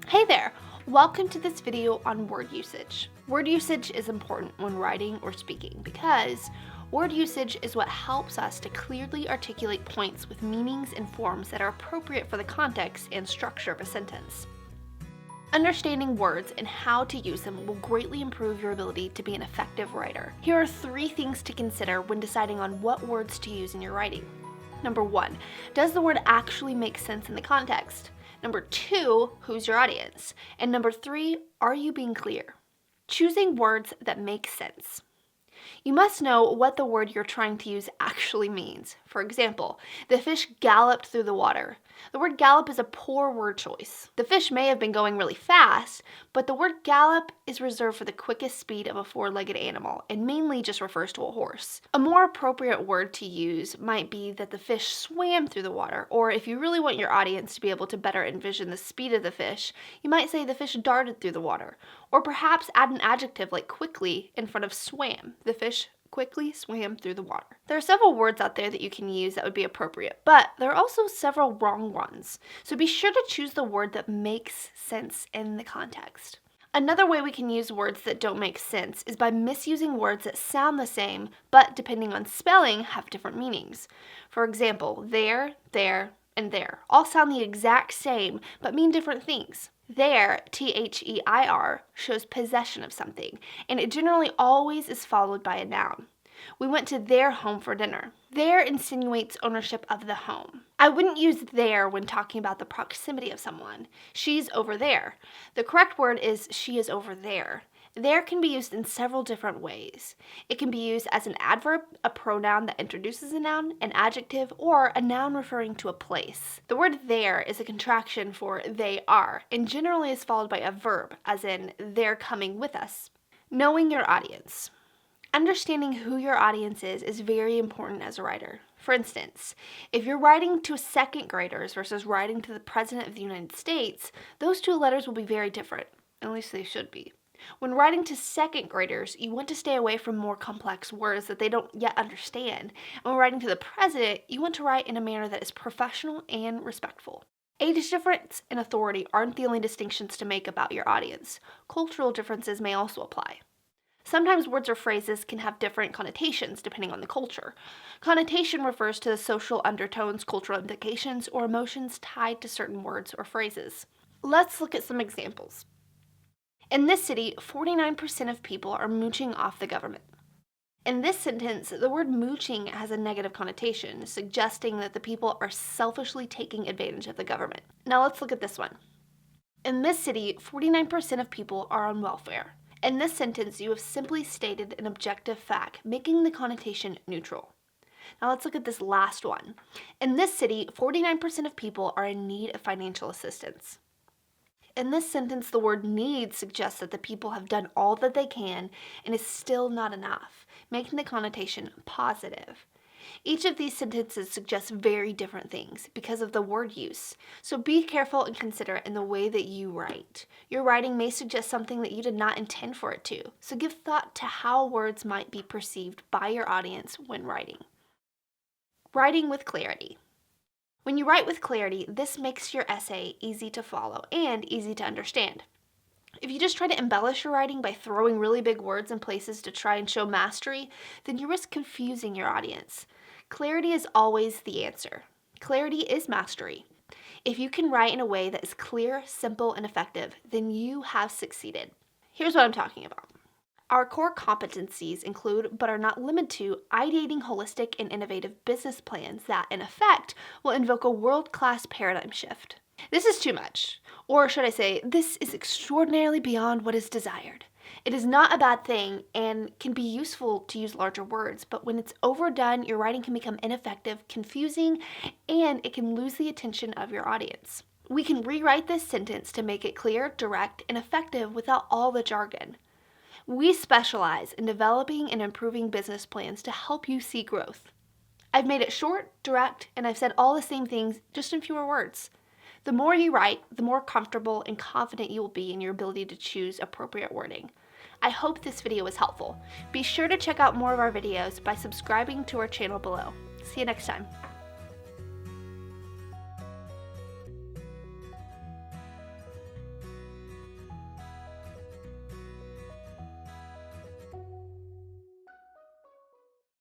Hey there! Welcome to this video on word usage. Word usage is important when writing or speaking because word usage is what helps us to clearly articulate points with meanings and forms that are appropriate for the context and structure of a sentence. Understanding words and how to use them will greatly improve your ability to be an effective writer. Here are 3 things to consider when deciding on what words to use in your writing. Number 1, does the word actually make sense in the context? Number 2, who's your audience? And number 3, are you being clear? Choosing words that make sense. You must know what the word you're trying to use actually means. For example, the fish galloped through the water. The word gallop is a poor word choice. The fish may have been going really fast, but the word gallop is reserved for the quickest speed of a 4-legged animal and mainly just refers to a horse. A more appropriate word to use might be that the fish swam through the water, or if you really want your audience to be able to better envision the speed of the fish, you might say the fish darted through the water, or perhaps add an adjective like quickly in front of swam. The fish quickly swam through the water. There are several words out there that you can use that would be appropriate, but there are also several wrong ones. So be sure to choose the word that makes sense in the context. Another way we can use words that don't make sense is by misusing words that sound the same, but depending on spelling, have different meanings. For example, there, and there all sound the exact same, but mean different things. There, T-H-E-I-R, shows possession of something, and it generally always is followed by a noun. We went to their home for dinner. There insinuates ownership of the home. I wouldn't use there when talking about the proximity of someone. She's over there. The correct word is she is over there. There can be used in several different ways. It can be used as an adverb, a pronoun that introduces a noun, an adjective, or a noun referring to a place. The word there is a contraction for they are, and generally is followed by a verb, as in they're coming with us. Knowing your audience. Understanding who your audience is very important as a writer. For instance, if you're writing to 2nd graders versus writing to the President of the United States, those 2 letters will be very different. At least they should be. When writing to 2nd graders, you want to stay away from more complex words that they don't yet understand. And when writing to the president, you want to write in a manner that is professional and respectful. Age difference and authority aren't the only distinctions to make about your audience. Cultural differences may also apply. Sometimes words or phrases can have different connotations depending on the culture. Connotation refers to the social undertones, cultural implications, or emotions tied to certain words or phrases. Let's look at some examples. In this city, 49% of people are mooching off the government. In this sentence, the word mooching has a negative connotation, suggesting that the people are selfishly taking advantage of the government. Now let's look at this one. In this city, 49% of people are on welfare. In this sentence, you have simply stated an objective fact, making the connotation neutral. Now let's look at this last one. In this city, 49% of people are in need of financial assistance. In this sentence, the word need suggests that the people have done all that they can and is still not enough, making the connotation positive. Each of these sentences suggests very different things because of the word use, so be careful and considerate in the way that you write. Your writing may suggest something that you did not intend for it to, so give thought to how words might be perceived by your audience when writing. Writing with clarity. When you write with clarity, this makes your essay easy to follow and easy to understand. If you just try to embellish your writing by throwing really big words in places to try and show mastery, then you risk confusing your audience. Clarity is always the answer. Clarity is mastery. If you can write in a way that is clear, simple, and effective, then you have succeeded. Here's what I'm talking about. Our core competencies include, but are not limited to, ideating holistic and innovative business plans that, in effect, will invoke a world-class paradigm shift. This is too much. Or should I say, this is extraordinarily beyond what is desired. It is not a bad thing and can be useful to use larger words, but when it's overdone, your writing can become ineffective, confusing, and it can lose the attention of your audience. We can rewrite this sentence to make it clear, direct, and effective without all the jargon. We specialize in developing and improving business plans to help you see growth. I've made it short, direct, and I've said all the same things just in fewer words. The more you write, the more comfortable and confident you will be in your ability to choose appropriate wording. I hope this video was helpful. Be sure to check out more of our videos by subscribing to our channel below. See you next time.